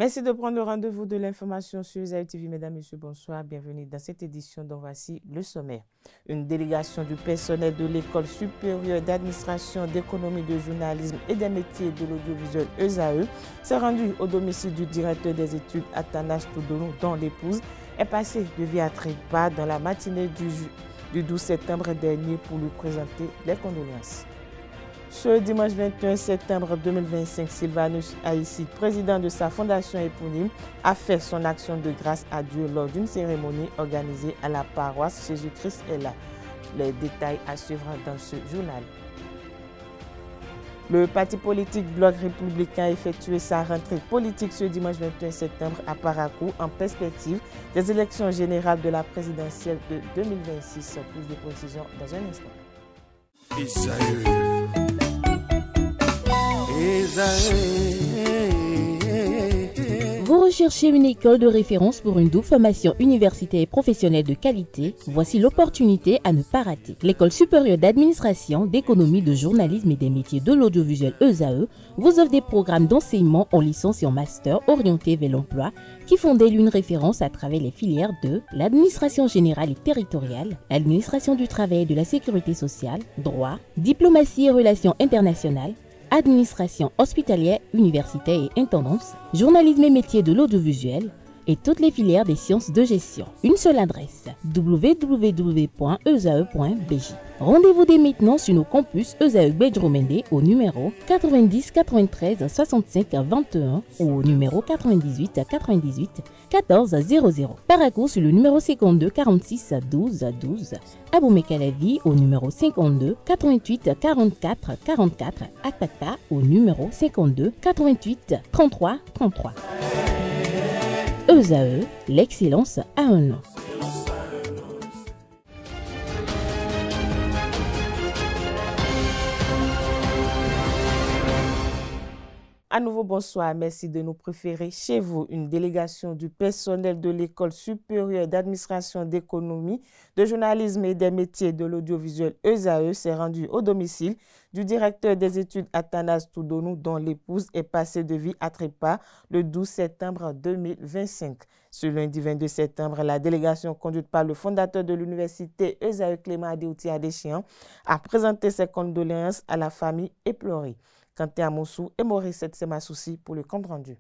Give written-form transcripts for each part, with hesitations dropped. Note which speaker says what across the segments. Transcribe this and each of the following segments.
Speaker 1: Merci de prendre le rendez-vous de l'information sur ESAE TV. Mesdames, Messieurs, bonsoir. Bienvenue dans cette édition dont voici le sommaire. Une délégation du personnel de l'École supérieure d'administration, d'économie, de journalisme et des métiers de l'audiovisuel ESAE s'est rendue au domicile du directeur des études Athanas Toudonou, dont l'épouse est passée de vie à trépas dans la matinée du 12 septembre dernier pour lui présenter les condoléances. Ce dimanche 21 septembre 2025, Sylvanus Haïssi, président de sa fondation éponyme, a fait son action de grâce à Dieu lors d'une cérémonie organisée à la paroisse Jésus-Christ est là. Les détails à suivre dans ce journal. Le parti politique Bloc républicain a effectué sa rentrée politique ce dimanche 21 septembre à Parakou en perspective des élections générales de la présidentielle de 2026. Plus de précisions dans un instant.
Speaker 2: Vous recherchez une école de référence pour une double formation universitaire et professionnelle de qualité? Voici l'opportunité à ne pas rater. L'École supérieure d'administration, d'économie, de journalisme et des métiers de l'audiovisuel ESAE vous offre des programmes d'enseignement en licence et en master orientés vers l'emploi qui font d'elle une référence à travers les filières de l'administration générale et territoriale, l'administration du travail et de la sécurité sociale, droit, diplomatie et relations internationales, administration hospitalière, universitaire et intendance, journalisme et métiers de l'audiovisuel et toutes les filières des sciences de gestion. Une seule adresse, www.esae.bj. Rendez-vous dès maintenant sur nos campus ESAE Bedjromende au numéro 90 93 65 21 ou au numéro 98 98 14 00. Parakou sur le numéro 52 46 12 12. Aboumé-Calavi au numéro 52 88 44 44. Akpata au numéro 52 88 33 33. ESAE, l'excellence à un nom.
Speaker 1: À nouveau, bonsoir. Merci de nous préférer chez vous. Une délégation du personnel de l'École supérieure d'administration, d'économie, de journalisme et des métiers de l'audiovisuel ESAE s'est rendue au domicile du directeur des études Athanas Toudonou, dont l'épouse est passée de vie à trépas le 12 septembre 2025. Ce lundi 22 septembre, la délégation conduite par le fondateur de l'université ESAE Clément Adéouti Adéchian a présenté ses condoléances à la famille éplorée. Kanté Amoussou et Maurice Semassouci pour le compte rendu.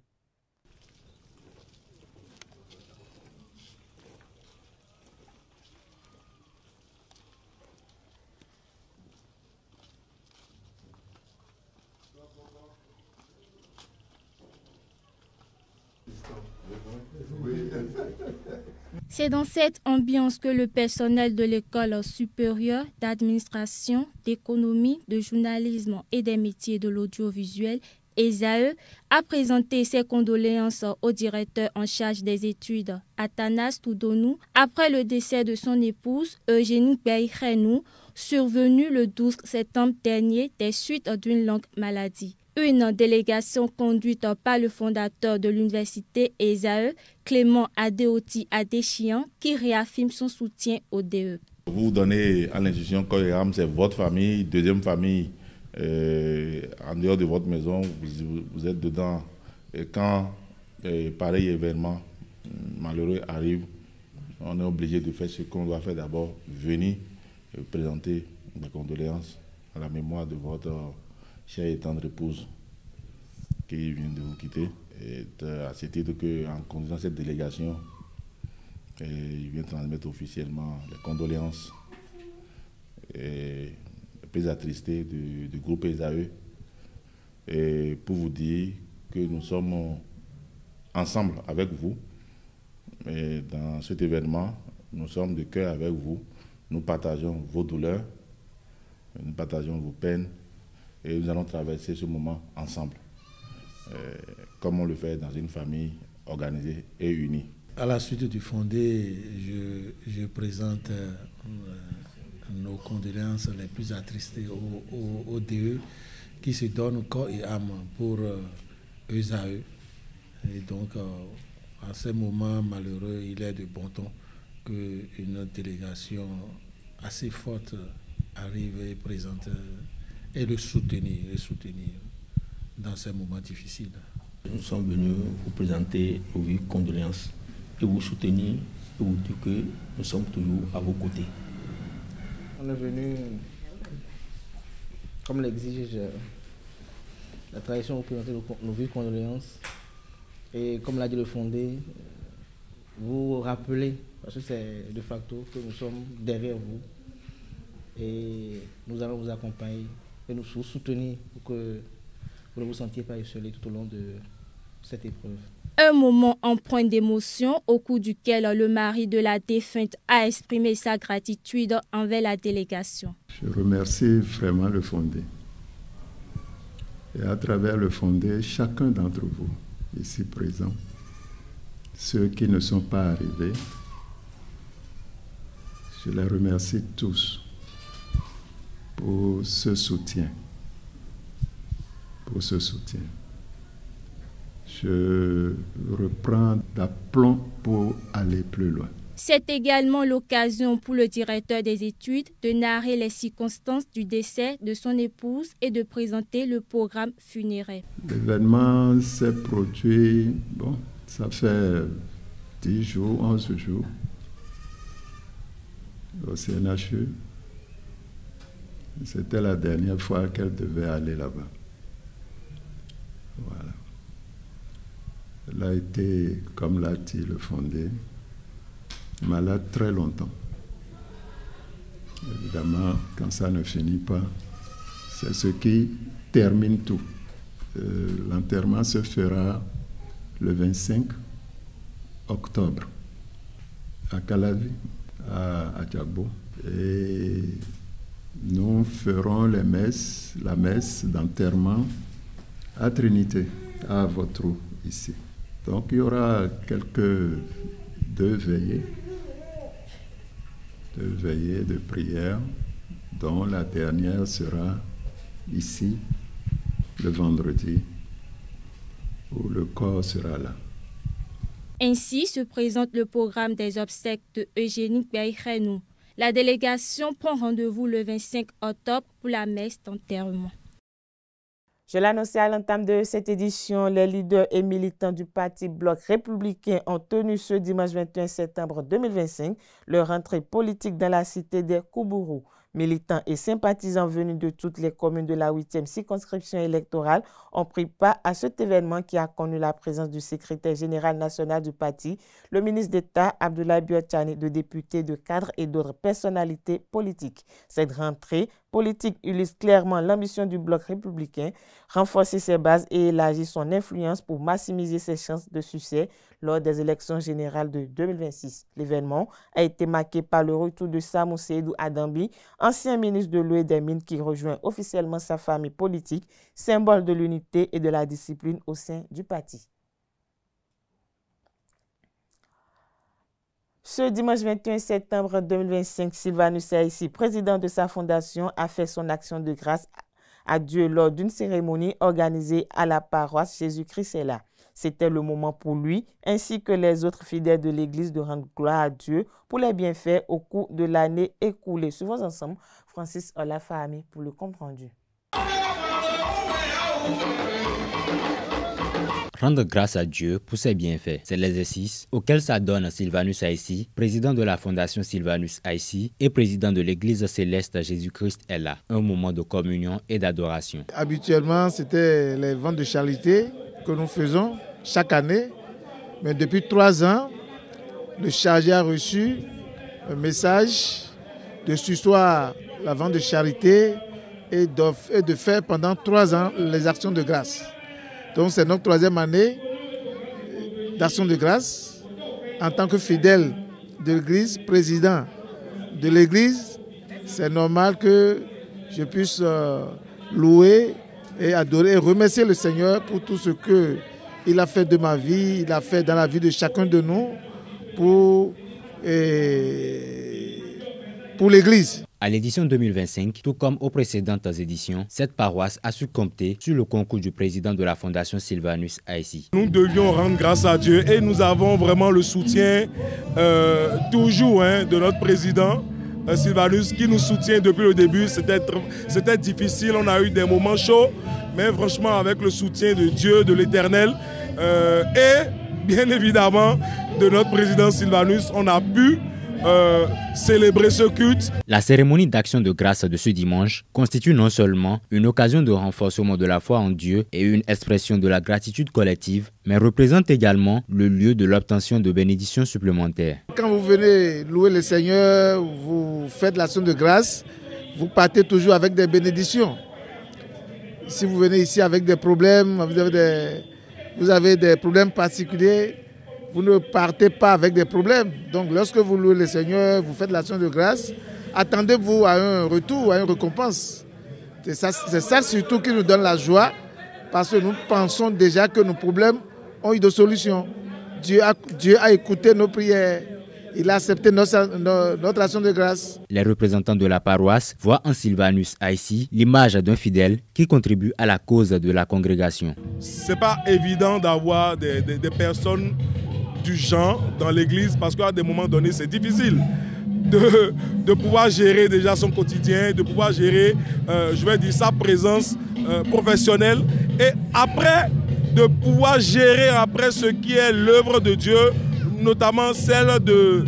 Speaker 3: C'est dans cette ambiance que le personnel de l'École supérieure d'administration, d'économie, de journalisme et des métiers de l'audiovisuel ESAE a présenté ses condoléances au directeur en charge des études Athanas Toudonou après le décès de son épouse Eugénie Beyrenou, survenu le 12 septembre dernier des suites d'une longue maladie. Une délégation conduite par le fondateur de l'université ESAE, Clément Adéouti Adéchian, qui réaffirme son soutien au DE.
Speaker 4: Vous donnez à l'institution Koyram, c'est votre famille, deuxième famille, en dehors de votre maison, vous êtes dedans. Et quand pareil événement malheureux arrive, on est obligé de faire ce qu'on doit faire d'abord, venir présenter des condoléances à la mémoire de votre chère et tendre épouse qui vient de vous quitter. Et à ce titre qu'en conduisant cette délégation, il vient transmettre officiellement les condoléances et plus attristés du groupe ESAE, et pour vous dire que nous sommes ensemble avec vous. Et dans cet événement, nous sommes de cœur avec vous. Nous partageons vos douleurs, nous partageons vos peines, et nous allons traverser ce moment ensemble, comme on le fait dans une famille organisée et unie.
Speaker 5: À la suite du fondé, je présente nos condoléances les plus attristées au DE qui se donne corps et âme pour ESAE. Et donc, à ce moment malheureux, il est de bon ton qu'une délégation assez forte arrive et présente et le soutenir dans ces moments difficiles.
Speaker 6: Nous sommes venus vous présenter nos vives condoléances et vous soutenir et vous dire que nous sommes toujours à vos côtés.
Speaker 7: On est venu, comme l'exige la tradition, vous présenter nos vives condoléances et comme l'a dit le fondé, vous rappeler, parce que c'est de facto que nous sommes derrière vous et nous allons vous accompagner et nous soutenir pour que vous ne vous sentiez pas isolé tout au long de cette épreuve.
Speaker 3: Un moment empreint d'émotion au cours duquel le mari de la défunte a exprimé sa gratitude envers la délégation.
Speaker 8: Je remercie vraiment le fondé. Et à travers le fondé, chacun d'entre vous ici présents, ceux qui ne sont pas arrivés, je les remercie tous pour ce soutien. Je reprends d'aplomb pour aller plus loin.
Speaker 3: C'est également l'occasion pour le directeur des études de narrer les circonstances du décès de son épouse et de présenter le programme funéraire.
Speaker 8: L'événement s'est produit, ça fait 10 jours, 11 jours au CNHU. C'était la dernière fois qu'elle devait aller là-bas. Voilà. Elle a été, comme l'a dit le fondé, malade très longtemps. Évidemment, quand ça ne finit pas, c'est ce qui termine tout. L'enterrement se fera le 25 octobre à Calavi, à Djagbo. Et nous ferons la messe d'enterrement à Trinité, à Votrou, ici. Donc il y aura deux veillées de prière, dont la dernière sera ici, le vendredi, où le corps sera là.
Speaker 3: Ainsi se présente le programme des obsèques de Eugénie Baïrenou. La délégation prend rendez-vous le 25 octobre pour la messe d'enterrement.
Speaker 1: Je l'annonçais à l'entame de cette édition, les leaders et militants du Parti Bloc républicain ont tenu ce dimanche 21 septembre 2025 leur entrée politique dans la cité des Koubourou. Militants et sympathisants venus de toutes les communes de la 8e circonscription électorale ont pris part à cet événement qui a connu la présence du secrétaire général national du parti, le ministre d'État Abdoulaye Biotchane, de députés, de cadres et d'autres personnalités politiques. Cette rentrée politique illustre clairement l'ambition du bloc républicain, renforcer ses bases et élargir son influence pour maximiser ses chances de succès lors des élections générales de 2026. L'événement a été marqué par le retour de Samou Seydou Adambi, ancien ministre de l'eau et des mines qui rejoint officiellement sa famille politique, symbole de l'unité et de la discipline au sein du parti. Ce dimanche 21 septembre 2025, Sylvanus Haïssi, président de sa fondation, a fait son action de grâce à Dieu lors d'une cérémonie organisée à la paroisse Jésus-Christ est là. C'était le moment pour lui, ainsi que les autres fidèles de l'Église, de rendre gloire à Dieu pour les bienfaits au cours de l'année écoulée. Suivons ensemble Francis Olafahami pour le compte rendu.
Speaker 9: Rendre grâce à Dieu pour ses bienfaits, c'est l'exercice auquel s'adonne Sylvanus Haïssi, président de la Fondation Sylvanus Haïssi et président de l'Église céleste Jésus-Christ est là. Un moment de communion et d'adoration.
Speaker 10: Habituellement, c'était les ventes de charité que nous faisons chaque année. Mais depuis 3 ans, le chargé a reçu un message de ce soir la vente de charité et de faire pendant 3 ans les actions de grâce. Donc c'est notre 3e année d'action de grâce. En tant que fidèle de l'Église, président de l'Église, c'est normal que je puisse louer et adorer et remercier le Seigneur pour tout ce qu'il a fait de ma vie, il a fait dans la vie de chacun de nous pour l'Église.
Speaker 9: À l'édition 2025, tout comme aux précédentes éditions, cette paroisse a su compter sur le concours du président de la Fondation Sylvanus Haïssi.
Speaker 11: Nous devions rendre grâce à Dieu et nous avons vraiment le soutien toujours de notre président Sylvanus qui nous soutient depuis le début. C'était difficile, on a eu des moments chauds, mais franchement avec le soutien de Dieu, de l'Éternel, et bien évidemment de notre président Sylvanus, on a pu célébrer ce culte.
Speaker 9: La cérémonie d'action de grâce de ce dimanche constitue non seulement une occasion de renforcement de la foi en Dieu et une expression de la gratitude collective, mais représente également le lieu de l'obtention de bénédictions supplémentaires.
Speaker 10: Quand vous venez louer le Seigneur, vous faites l'action de grâce, vous partez toujours avec des bénédictions. Si vous venez ici avec des problèmes, vous avez des problèmes particuliers, vous ne partez pas avec des problèmes. Donc lorsque vous louez le Seigneur, vous faites l'action de grâce, attendez-vous à un retour, à une récompense. C'est ça surtout qui nous donne la joie, parce que nous pensons déjà que nos problèmes ont eu de solutions. Dieu a écouté nos prières. Il a accepté notre action de grâce.
Speaker 9: Les représentants de la paroisse voient en Sylvanus Aïssi l'image d'un fidèle qui contribue à la cause de la congrégation.
Speaker 11: Ce n'est pas évident d'avoir des personnes du genre dans l'église, parce qu'à des moments donnés, c'est difficile de pouvoir gérer déjà son quotidien, de pouvoir gérer, je vais dire, sa présence professionnelle, et après, de pouvoir gérer après ce qui est l'œuvre de Dieu, notamment celle de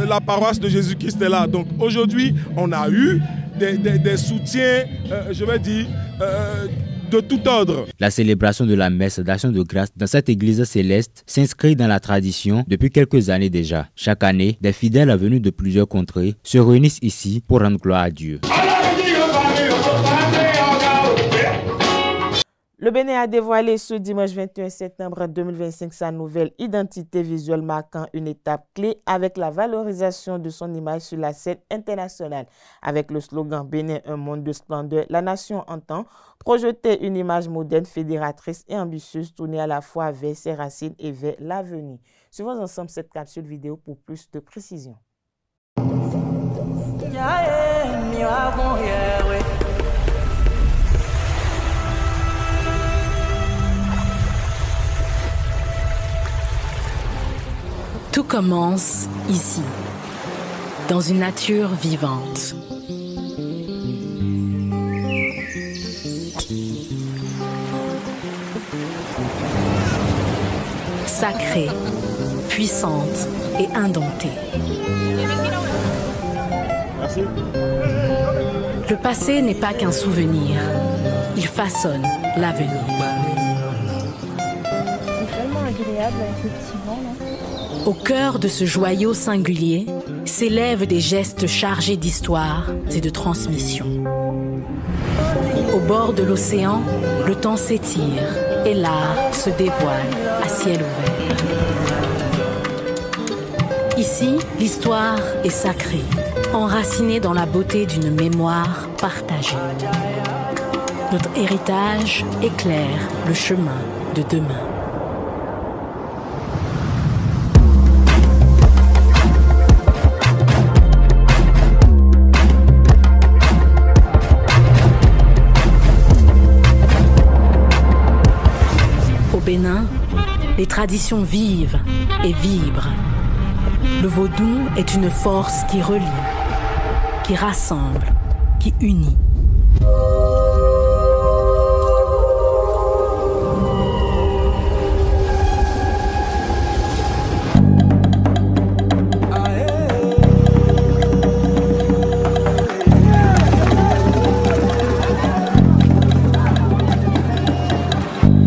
Speaker 11: la paroisse de Jésus-Christ est là. Donc aujourd'hui, on a eu des soutiens, je vais dire, de tout ordre.
Speaker 9: La célébration de la messe d'action de grâce dans cette église céleste s'inscrit dans la tradition depuis quelques années déjà. Chaque année, des fidèles venus de plusieurs contrées se réunissent ici pour rendre gloire à Dieu.
Speaker 1: Le Bénin a dévoilé ce dimanche 21 septembre 2025 sa nouvelle identité visuelle marquant une étape clé avec la valorisation de son image sur la scène internationale. Avec le slogan « Bénin, un monde de splendeur », la nation entend projeter une image moderne, fédératrice et ambitieuse tournée à la fois vers ses racines et vers l'avenir. Suivons ensemble cette capsule vidéo pour plus de précision.
Speaker 12: Tout commence ici, dans une nature vivante. Sacrée, puissante et indomptée.
Speaker 11: Merci.
Speaker 12: Le passé n'est pas qu'un souvenir, il façonne l'avenir.
Speaker 3: C'est tellement agréable, effectivement.
Speaker 12: Au cœur de ce joyau singulier s'élèvent des gestes chargés d'histoire et de transmission. Au bord de l'océan, le temps s'étire et l'art se dévoile à ciel ouvert. Ici, l'histoire est sacrée, enracinée dans la beauté d'une mémoire partagée. Notre héritage éclaire le chemin de demain. Bénin, les traditions vivent et vibrent. Le vaudou est une force qui relie, qui rassemble, qui unit.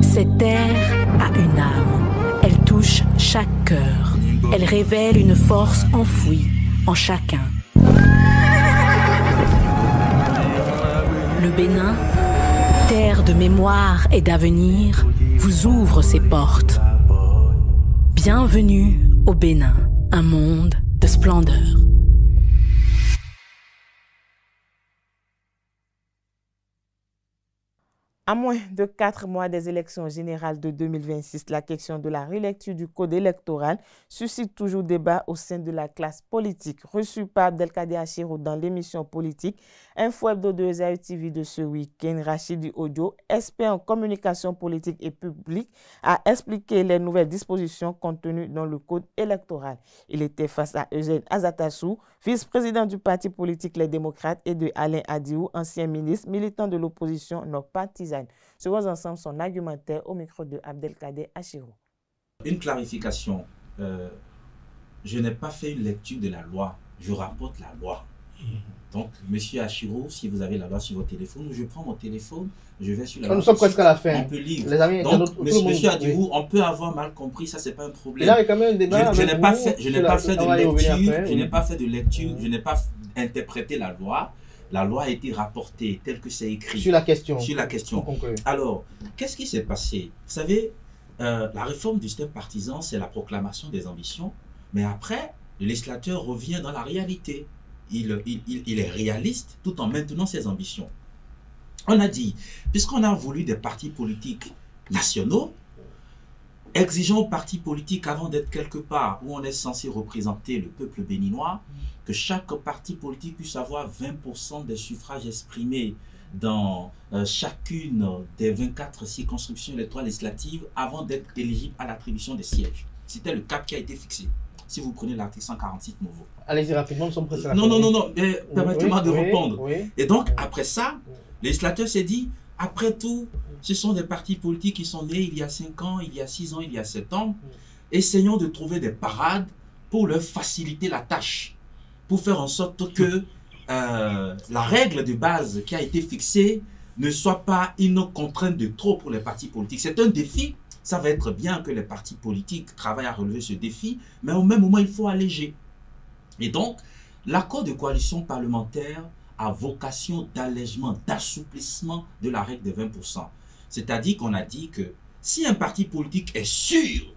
Speaker 12: Cette terre a une âme, elle touche chaque cœur, elle révèle une force enfouie en chacun. Le Bénin, terre de mémoire et d'avenir, vous ouvre ses portes. Bienvenue au Bénin, un monde de splendeur.
Speaker 1: À moins de 4 mois des élections générales de 2026, la question de la relecture du code électoral suscite toujours débat au sein de la classe politique. Reçu par Abdelkader Achirou dans l'émission politique Info Hebdo de Zaï TV de ce week-end, Rachidi Odio, expert en communication politique et publique, a expliqué les nouvelles dispositions contenues dans le code électoral. Il était face à Eugène Azatassou, vice-président du parti politique Les Démocrates, et de Alain Adiou, ancien ministre, militant de l'opposition non partisane. Suivons ensemble son argumentaire au micro de Abdelkader Achirou.
Speaker 13: une clarification. Je n'ai pas fait une lecture de la loi, je rapporte la loi. Donc, monsieur Achiro, si vous avez la loi sur votre téléphone, je prends mon téléphone, je vais sur la loi.
Speaker 7: Nous sommes presque à la fin.
Speaker 13: On peut lire.
Speaker 7: Les amis,
Speaker 13: donc, monsieur Adibou, oui. On peut avoir mal compris, ça, c'est pas un problème.
Speaker 7: Là, il y a quand même un débat.
Speaker 13: Je n'ai pas fait de lecture, je n'ai pas interprété la loi. La loi a été rapportée telle que c'est écrit.
Speaker 7: Sur la question.
Speaker 13: Sur la question. Alors, qu'est-ce qui s'est passé? Vous savez, la réforme du système partisan, c'est la proclamation des ambitions. Mais après, le législateur revient dans la réalité. Il est réaliste tout en maintenant ses ambitions. On a dit, puisqu'on a voulu des partis politiques nationaux, exigeons aux partis politiques, avant d'être quelque part où on est censé représenter le peuple béninois, que chaque parti politique puisse avoir 20% des suffrages exprimés dans chacune des 24 circonscriptions électorales législatives avant d'être éligible à l'attribution des sièges. C'était le cap qui a été fixé. Si vous prenez l'article 146 nouveau.
Speaker 7: Allez-y rapidement, nous sommes presque à la fin.
Speaker 13: Non, permettez-moi de répondre. Et donc, après ça, le législateur s'est dit, après tout, ce sont des partis politiques qui sont nés il y a 5 ans, il y a 6 ans, il y a 7 ans. Essayons de trouver des parades pour leur faciliter la tâche, pour faire en sorte que la règle de base qui a été fixée ne soit pas une contrainte de trop pour les partis politiques. C'est un défi. Ça va être bien que les partis politiques travaillent à relever ce défi, mais au même moment, il faut alléger. Et donc, l'accord de coalition parlementaire a vocation d'allègement, d'assouplissement de la règle des 20%. C'est-à-dire qu'on a dit que si un parti politique est sûr,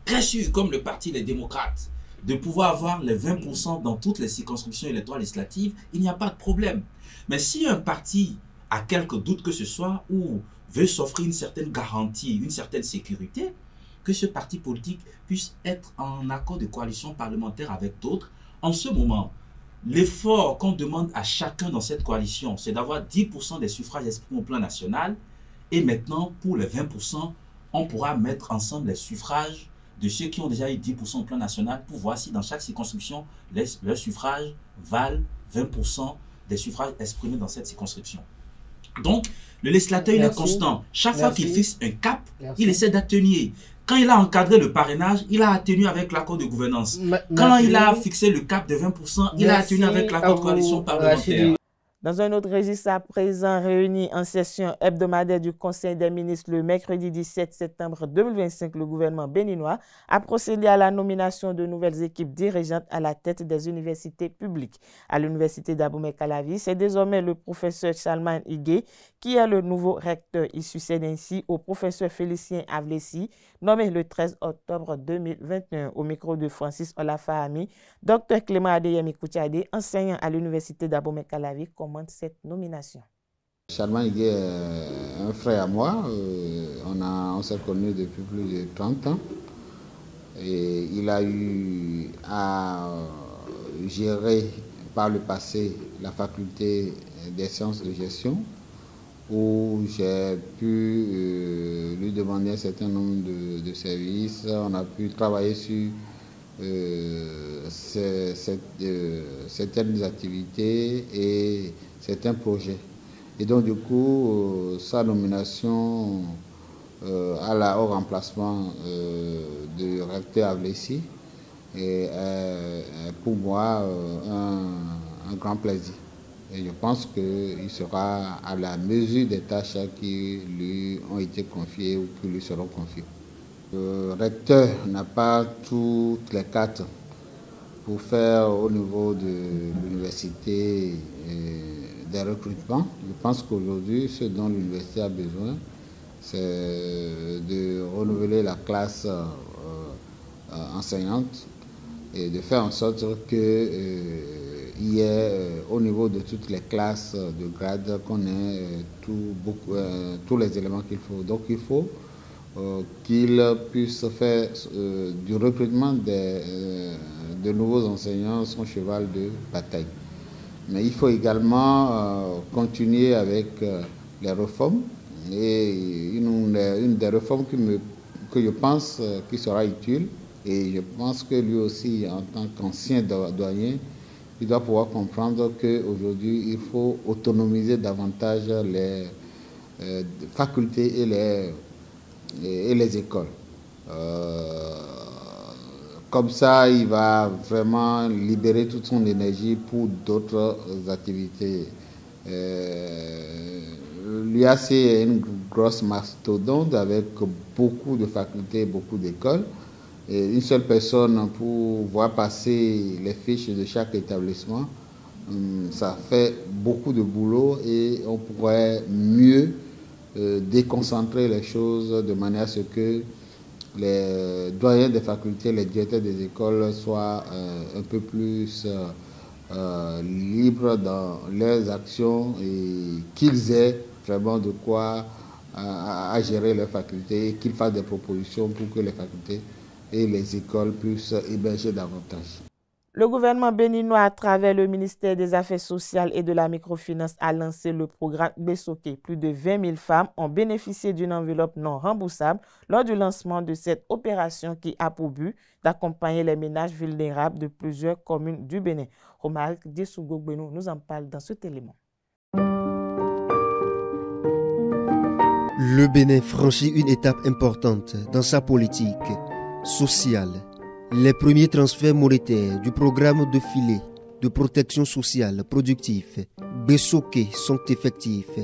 Speaker 13: très sûr, comme le parti Les Démocrates, de pouvoir avoir les 20% dans toutes les circonscriptions électorales législatives, il n'y a pas de problème. Mais si un parti a quelques doutes que ce soit, ou veut s'offrir une certaine garantie, une certaine sécurité, que ce parti politique puisse être en accord de coalition parlementaire avec d'autres. En ce moment, l'effort qu'on demande à chacun dans cette coalition, c'est d'avoir 10% des suffrages exprimés au plan national. Et maintenant, pour les 20%, on pourra mettre ensemble les suffrages de ceux qui ont déjà eu 10% au plan national pour voir si dans chaque circonscription, leurs suffrages valent 20% des suffrages exprimés dans cette circonscription. Donc, le législateur, il est constant. Chaque fois qu'il fixe un cap, il essaie d'atténuer. Quand il a encadré le parrainage, il a atténué avec l'accord de gouvernance. Quand il a fixé le cap de 20%, il a atténué avec l'accord de coalition parlementaire.
Speaker 1: Dans un autre registre à présent, réuni en session hebdomadaire du Conseil des ministres le mercredi 17 septembre 2025, le gouvernement béninois a procédé à la nomination de nouvelles équipes dirigeantes à la tête des universités publiques. À l'université d'Abomey-Calavi, c'est désormais le professeur Salman Igué qui est le nouveau recteur. Il succède ainsi au professeur Félicien Avlessi, nommé le 13 octobre 2021. Au micro de Francis Olafahami, Dr Clément Adeyemi Koutiade, enseignant à l'université d'Abomey-Calavi, commente cette nomination.
Speaker 14: Salman Igué est un frère à moi. On s'est connus depuis plus de 30 ans. Et il a eu à gérer par le passé la faculté des sciences de gestion, où j'ai pu lui demander un certain nombre de services. On a pu travailler sur certaines activités et certains projets. Et donc du coup, sa nomination au remplacement de recteur Avlessi est pour moi un grand plaisir. Et je pense qu'il sera à la mesure des tâches qui lui ont été confiées ou qui lui seront confiées. Le recteur n'a pas toutes les cartes pour faire au niveau de l'université des recrutements. Je pense qu'aujourd'hui, ce dont l'université a besoin, c'est de renouveler la classe enseignante et de faire en sorte qu'il y ait au niveau de toutes les classes de grade qu'on ait tous les éléments qu'il faut. Donc il faut qu'il puisse faire du recrutement de nouveaux enseignants son cheval de bataille. Mais il faut également continuer avec les réformes. Et une des réformes que je pense qui sera utile, et je pense que lui aussi, en tant qu'ancien doyen, il doit pouvoir comprendre qu'aujourd'hui, il faut autonomiser davantage les facultés et les écoles. Comme ça, il va vraiment libérer toute son énergie pour d'autres activités. L'UAC est une grosse mastodonte avec beaucoup de facultés, beaucoup d'écoles. Et une seule personne pour voir passer les fiches de chaque établissement, ça fait beaucoup de boulot et on pourrait mieux déconcentrer les choses de manière à ce que les doyens des facultés, les directeurs des écoles soient un peu plus libres dans leurs actions et qu'ils aient vraiment de quoi à gérer leurs facultés et qu'ils fassent des propositions pour que les facultés et les écoles puissent émerger davantage.
Speaker 1: Le gouvernement béninois, à travers le ministère des Affaires sociales et de la microfinance, a lancé le programme Besoké. Plus de 20 000 femmes ont bénéficié d'une enveloppe non remboursable lors du lancement de cette opération qui a pour but d'accompagner les ménages vulnérables de plusieurs communes du Bénin. Romaric Dessougo-Gbenou nous en parle dans cet élément.
Speaker 15: Le Bénin franchit une étape importante dans sa politique sociale. Les premiers transferts monétaires du programme de filet de protection sociale productif Besoké sont effectifs.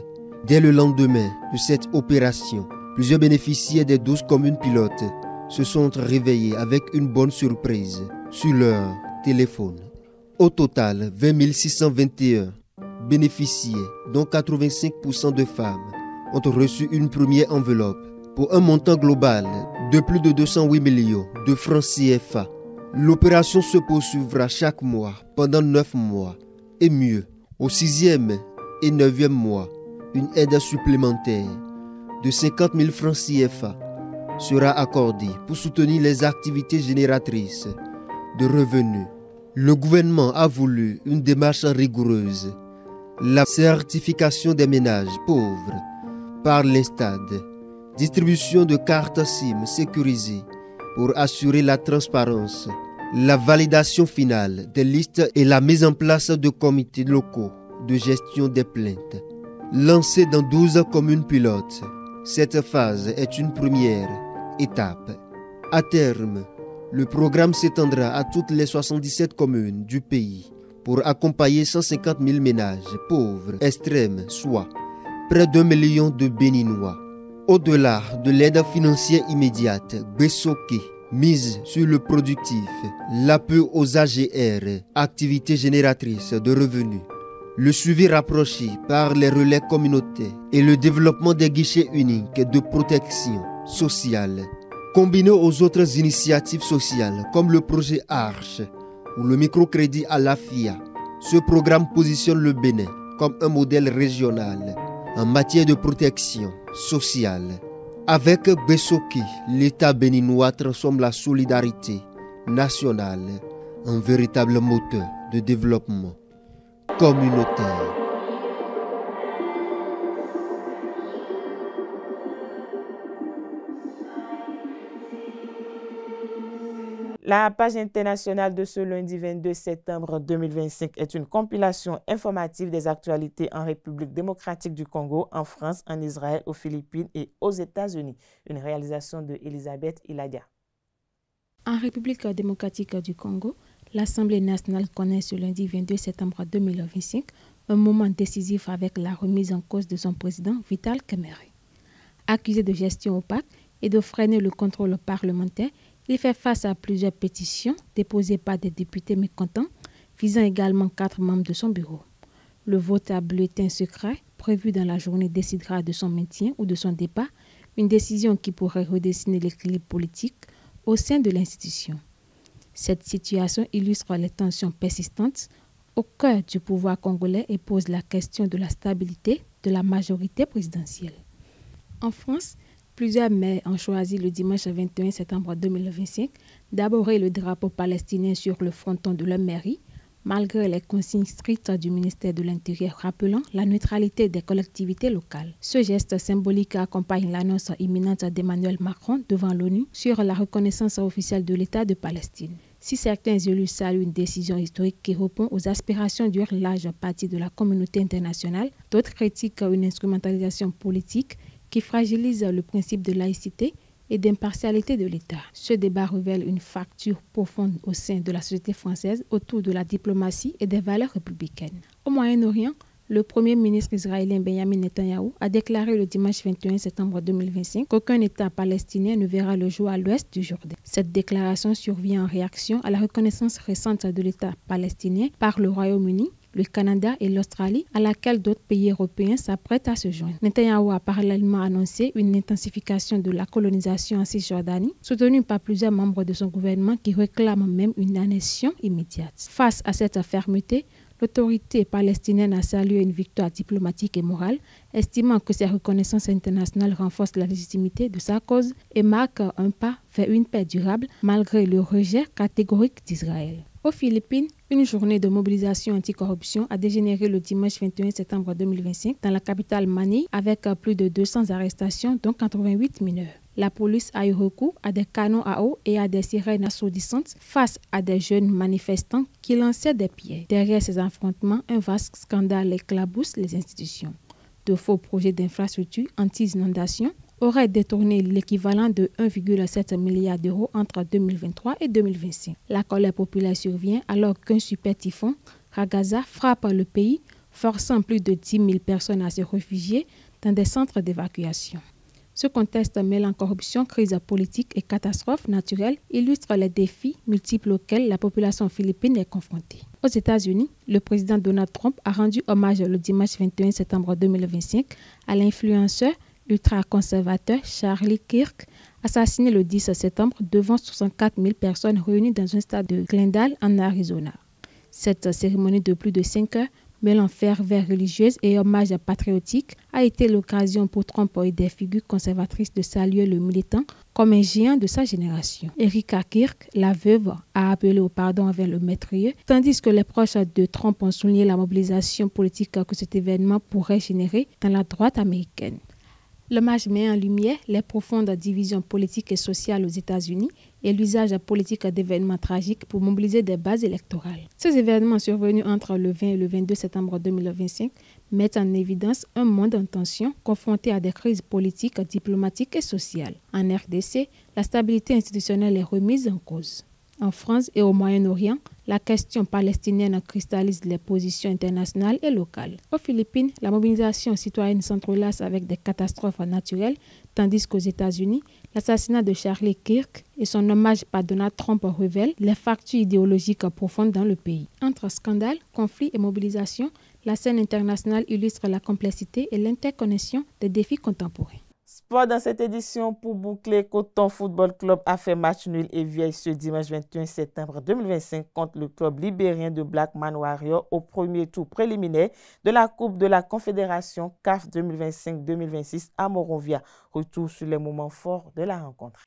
Speaker 15: Dès le lendemain de cette opération, plusieurs bénéficiaires des 12 communes pilotes se sont réveillés avec une bonne surprise sur leur téléphone. Au total, 20 621 bénéficiaires, dont 85% de femmes, ont reçu une première enveloppe pour un montant global de plus de 208 millions de francs CFA. L'opération se poursuivra chaque mois pendant 9 mois et mieux, au 6e et 9e mois, une aide supplémentaire de 50 000 francs CFA sera accordée pour soutenir les activités génératrices de revenus. Le gouvernement a voulu une démarche rigoureuse, la certification des ménages pauvres par l'Instad, distribution de cartes SIM sécurisées pour assurer la transparence, la validation finale des listes et la mise en place de comités locaux de gestion des plaintes. Lancée dans 12 communes pilotes, cette phase est une première étape. À terme, le programme s'étendra à toutes les 77 communes du pays pour accompagner 150 000 ménages pauvres extrêmes, soit près d'1 million de Béninois. Au-delà de l'aide financière immédiate, Besoké mise sur le productif, l'appui aux AGR, activités génératrices de revenus, le suivi rapproché par les relais communautaires et le développement des guichets uniques de protection sociale. Combiné aux autres initiatives sociales comme le projet Arche ou le microcrédit à la FIA, ce programme positionne le Bénin comme un modèle régional en matière de protection sociale. Avec Besoké, l'État béninois transforme la solidarité nationale en véritable moteur de développement communautaire.
Speaker 1: La page internationale de ce lundi 22 septembre 2025 est une compilation informative des actualités en République démocratique du Congo, en France, en Israël, aux Philippines et aux États-Unis. Une réalisation de Elisabeth Iladia.
Speaker 16: En République démocratique du Congo, l'Assemblée nationale connaît ce lundi 22 septembre 2025 un moment décisif avec la remise en cause de son président Vital Kamerhe. Accusé de gestion opaque et de freiner le contrôle parlementaire, il fait face à plusieurs pétitions déposées par des députés mécontents, visant également 4 membres de son bureau. Le vote à bulletin secret, prévu dans la journée, décidera de son maintien ou de son départ, une décision qui pourrait redessiner l'équilibre politique au sein de l'institution. Cette situation illustre les tensions persistantes au cœur du pouvoir congolais et pose la question de la stabilité de la majorité présidentielle. En France, plusieurs maires ont choisi le dimanche 21 septembre 2025 d'aborer le drapeau palestinien sur le fronton de leur mairie, malgré les consignes strictes du ministère de l'Intérieur rappelant la neutralité des collectivités locales. Ce geste symbolique accompagne l'annonce imminente d'Emmanuel Macron devant l'ONU sur la reconnaissance officielle de l'État de Palestine. Si certains élus saluent une décision historique qui répond aux aspirations d'une large partie de la communauté internationale, d'autres critiquent une instrumentalisation politique qui fragilise le principe de laïcité et d'impartialité de l'État. Ce débat révèle une fracture profonde au sein de la société française autour de la diplomatie et des valeurs républicaines. Au Moyen-Orient, le Premier ministre israélien Benjamin Netanyahou a déclaré le dimanche 21 septembre 2025 qu'aucun État palestinien ne verra le jour à l'ouest du Jourdain. Cette déclaration survient en réaction à la reconnaissance récente de l'État palestinien par le Royaume-Uni, le Canada et l'Australie, à laquelle d'autres pays européens s'apprêtent à se joindre. Netanyahou a parallèlement annoncé une intensification de la colonisation en Cisjordanie, soutenue par plusieurs membres de son gouvernement qui réclament même une annexion immédiate. Face à cette fermeté, l'autorité palestinienne a salué une victoire diplomatique et morale, estimant que ces reconnaissances internationales renforcent la légitimité de sa cause et marquent un pas vers une paix durable malgré le rejet catégorique d'Israël. Aux Philippines, une journée de mobilisation anticorruption a dégénéré le dimanche 21 septembre 2025 dans la capitale Manille avec plus de 200 arrestations, dont 88 mineurs. La police a eu recours à des canons à eau et à des sirènes assourdissantes face à des jeunes manifestants qui lançaient des pierres. Derrière ces affrontements, un vaste scandale éclabousse les institutions. De faux projets d'infrastructures anti-inondation auraient détourné l'équivalent de 1,7 milliard d'euros entre 2023 et 2025. La colère populaire survient alors qu'un super typhon, Ragaza, frappe le pays, forçant plus de 10 000 personnes à se réfugier dans des centres d'évacuation. Ce contexte mêlant corruption, crise politique et catastrophes naturelles illustre les défis multiples auxquels la population philippine est confrontée. Aux États-Unis, le président Donald Trump a rendu hommage le dimanche 21 septembre 2025 à l'influenceur ultra-conservateur Charlie Kirk, assassiné le 10 septembre devant 64 000 personnes réunies dans un stade de Glendale en Arizona. Cette cérémonie de plus de 5 heures, mêlant ferveur religieuse et hommage patriotique, a été l'occasion pour Trump et des figures conservatrices de saluer le militant comme un géant de sa génération. Erika Kirk, la veuve, a appelé au pardon envers le meurtrier, tandis que les proches de Trump ont souligné la mobilisation politique que cet événement pourrait générer dans la droite américaine. L'hommage met en lumière les profondes divisions politiques et sociales aux États-Unis et l'usage politique d'événements tragiques pour mobiliser des bases électorales. Ces événements survenus entre le 20 et le 22 septembre 2025 mettent en évidence un monde en tension confronté à des crises politiques, diplomatiques et sociales. En RDC, la stabilité institutionnelle est remise en cause. En France et au Moyen-Orient, la question palestinienne cristallise les positions internationales et locales. Aux Philippines, la mobilisation citoyenne s'entrelace avec des catastrophes naturelles, tandis qu'aux États-Unis, l'assassinat de Charlie Kirk et son hommage par Donald Trump révèlent les fractures idéologiques profondes dans le pays. Entre scandales, conflits et mobilisation, la scène internationale illustre la complexité et l'interconnexion des défis contemporains.
Speaker 1: Sport dans cette édition pour boucler, Coton Football Club a fait match nul et vieille ce dimanche 21 septembre 2025 contre le club libérien de Blackman Warrior au premier tour préliminaire de la Coupe de la Confédération CAF 2025-2026 à Monrovia. Retour sur les moments forts de la rencontre.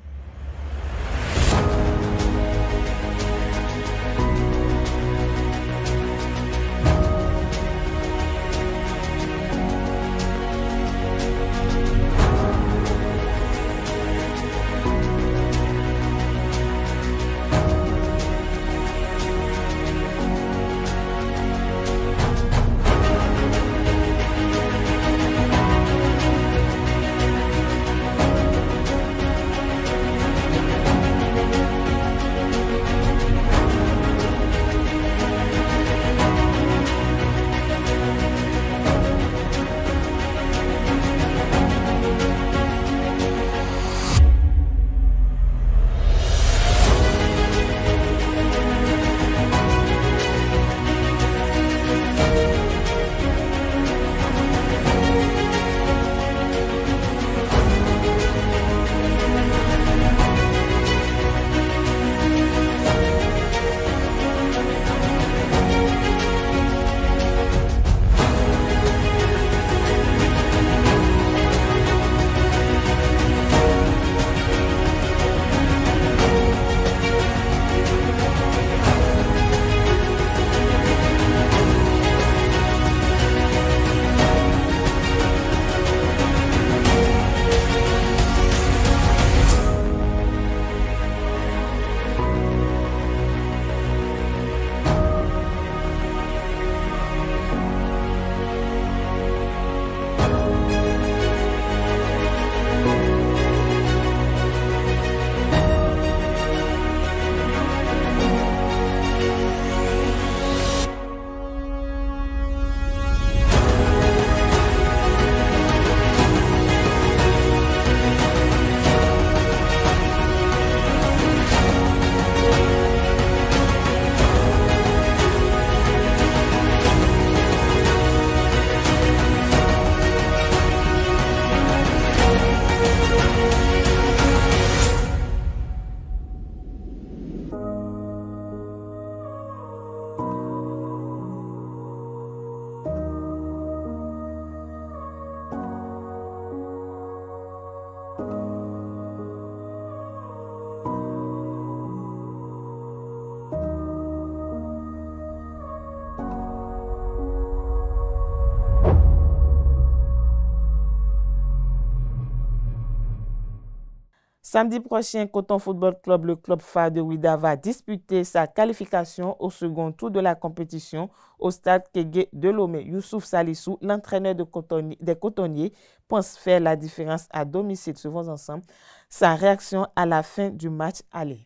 Speaker 1: Samedi prochain, Coton Football Club, le club phare de Ouidah, va disputer sa qualification au second tour de la compétition au stade Kégué de Lomé. Youssouf Salissou, l'entraîneur des cotonniers, pense faire la différence à domicile. Suivons ensemble sa réaction à la fin du match aller.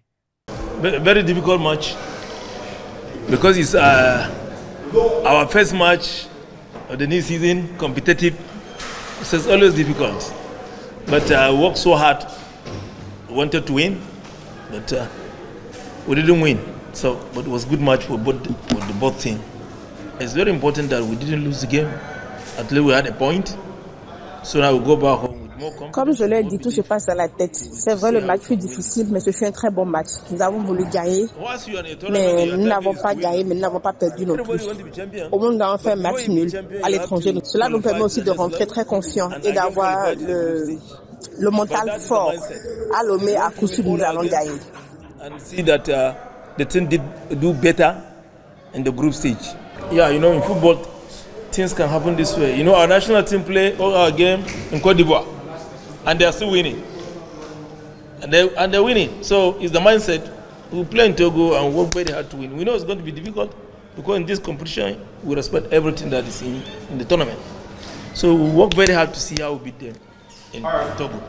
Speaker 17: Very difficult match because it's our first match of the new season, competitive. So it's always difficult, but I worked so hard. Wanted to win, but we didn't win. So, but it was a good match for both teams. It's very important that we didn't lose the game. At least we had a point. So now we go back home with more confidence.
Speaker 18: Comme je l'ai dit, tout se passe à la tête. C'est vrai, le match fut difficile, mais ce fut un très bon match. Nous avons voulu gagner, mais nous n'avons pas gagné, mais nous n'avons pas perdu non plus. Au moins, nous avons fait un match nul à l'étranger. Cela nous permet aussi de rentrer très confiants et d'avoir le mental fort. À Lomé, à coup sûr, nous allons gagner.
Speaker 17: And see that the team did do better in the group stage. Yeah, you know, in football, things can happen this way. You know, our national team play all our game in Côte d'Ivoire, and they are still winning. And they're winning. So it's the mindset. We play in Togo and work very hard to win. We know it's going to be difficult because in this competition, we respect everything that is in the tournament. So we work very hard to see how we beat them in Togo.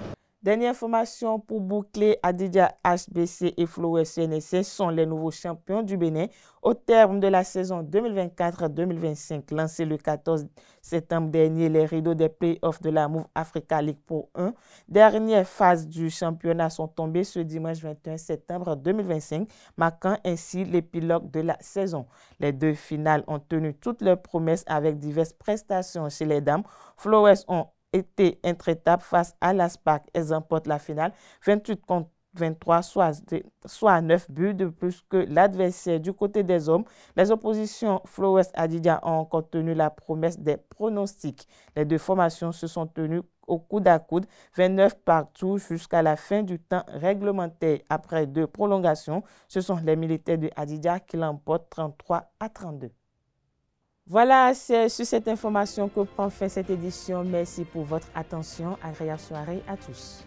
Speaker 1: Dernière information pour boucler, Adidja HBC et Flowers CNSS sont les nouveaux champions du Bénin au terme de la saison 2024-2025. Lancé le 14 septembre dernier, les rideaux des playoffs de la Move Africa League Pro 1, dernière phase du championnat, sont tombés ce dimanche 21 septembre 2025, marquant ainsi l'épilogue de la saison. Les deux finales ont tenu toutes leurs promesses avec diverses prestations chez les dames. Flowers ont été intraitables face à l'Aspac. Elles remportent la finale 28 contre 23, soit 9 buts de plus que l'adversaire. Du côté des hommes, les oppositions Flowers Adidja ont encore tenu la promesse des pronostics. Les deux formations se sont tenues au coude à coude, 29 partout jusqu'à la fin du temps réglementaire. Après deux prolongations, ce sont les militaires de Adidja qui l'emportent 33-32. Voilà, c'est sur cette information que prend fin cette édition. Merci pour votre attention. Agréable soirée à tous.